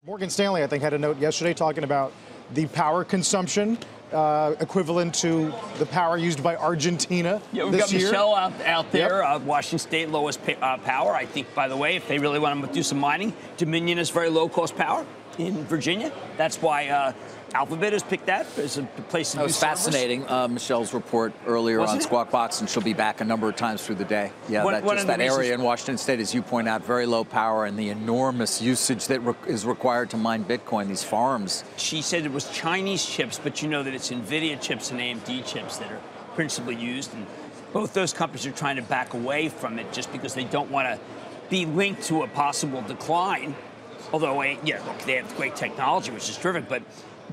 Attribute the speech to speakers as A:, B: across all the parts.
A: Morgan Stanley, I think, had a note yesterday talking about the power consumption equivalent to the power used by Argentina
B: Yeah, we've
A: this
B: got
A: year.
B: Michelle out there,
A: Yep.
B: Washington State, lowest power. I think, by the way, if they really want to do some mining, Dominion is very low-cost power in Virginia. That's why Alphabet has picked that as a place to do
C: That was fascinating. Michelle's report earlier on Squawk Box, and she'll be back a number of times through the day. Yeah, that area in Washington State, as you point out, very low power, and the enormous usage that is required to mine Bitcoin, these farms.
B: She said it was Chinese chips, but you know that it's NVIDIA chips and AMD chips that are principally used, and both those companies are trying to back away from it just because they don't want to be linked to a possible decline. Although, yeah, look, they have great technology, which is terrific, but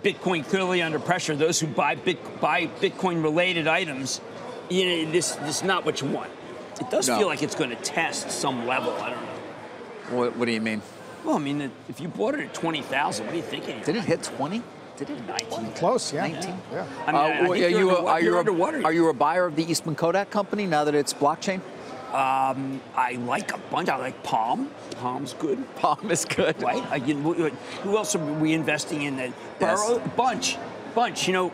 B: Bitcoin clearly under pressure. Those who buy Bitcoin-related items, you know, this is not what you want. It does feel like it's going to test some level. I don't know.
C: What do you mean?
B: Well, I mean, if you bought it at 20,000, what are you thinking?
C: Did it hit 20? Did it
B: 19?
A: Close, yeah.
C: 19.
A: Yeah.
B: I mean,
C: are you a buyer of the Eastman Kodak company now that it's blockchain?
B: I like a bunch. I like Palm. Palm's good.
C: Palm is good.
B: Right? Who else are we investing in? Burrow, bunch. You know,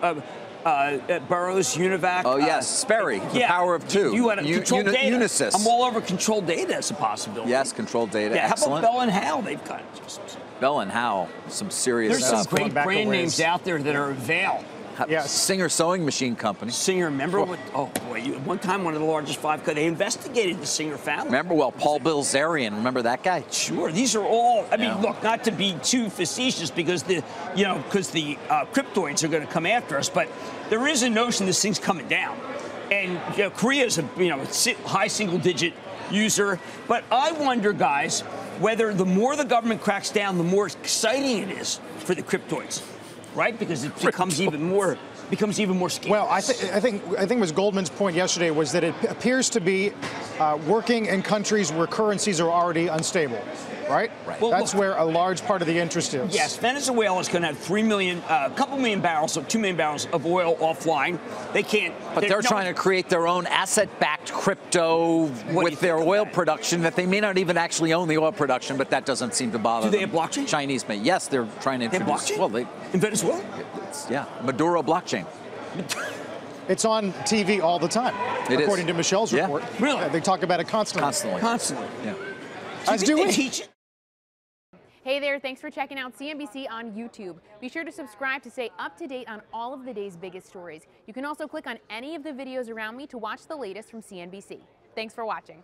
B: Burroughs, Univac.
C: Oh, yes, Sperry, the power of two.
B: You had controlled data.
C: Unisys.
B: I'm all over controlled data as a possibility.
C: Yes, controlled data.
B: Yeah,
C: excellent.
B: how about Bell and Howell? They've got
C: Bell and Howell, some serious
B: There's
C: stuff.
B: some great brand names out there that are Vail.
A: Yes.
C: Singer Sewing Machine Company.
B: Singer, remember what? Oh boy, one time one of the largest five. They investigated the Singer family.
C: Remember, Paul Bilzerian. Remember that guy?
B: Sure. These are all. I mean, look, not to be too facetious because the cryptoids are going to come after us, but there is a notion this thing's coming down, and Korea's a high single-digit user. But I wonder, guys, whether the more the government cracks down, the more exciting it is for the cryptoids. Right, because it becomes even more scary.
A: Well, I think it was Goldman's point yesterday was that it appears to be working in countries where currencies are already unstable. Right?
B: Well,
A: that's where a large part of the interest is.
B: Yes, Venezuela is going to have 3 million, a couple million barrels, so 2 million barrels of oil offline. They can't.
C: But they're trying to create their own asset-backed crypto with their oil production that they may not even actually own the oil production, but that doesn't seem to bother them.
B: Do they have blockchain?
C: Chinese may. Yes, they're trying to introduce.
B: They have blockchain?
C: Well,
B: in Venezuela?
C: Yeah, Maduro blockchain.
A: It's on TV all the time, according to Michelle's report.
B: Really?
A: They talk about it constantly.
B: Constantly.
C: Yeah.
A: As do we.
B: Teach it?
D: Hey there, thanks for checking out CNBC on YouTube. Be sure to subscribe to stay up to date on all of the day's biggest stories. You can also click on any of the videos around me to watch the latest from CNBC. Thanks for watching.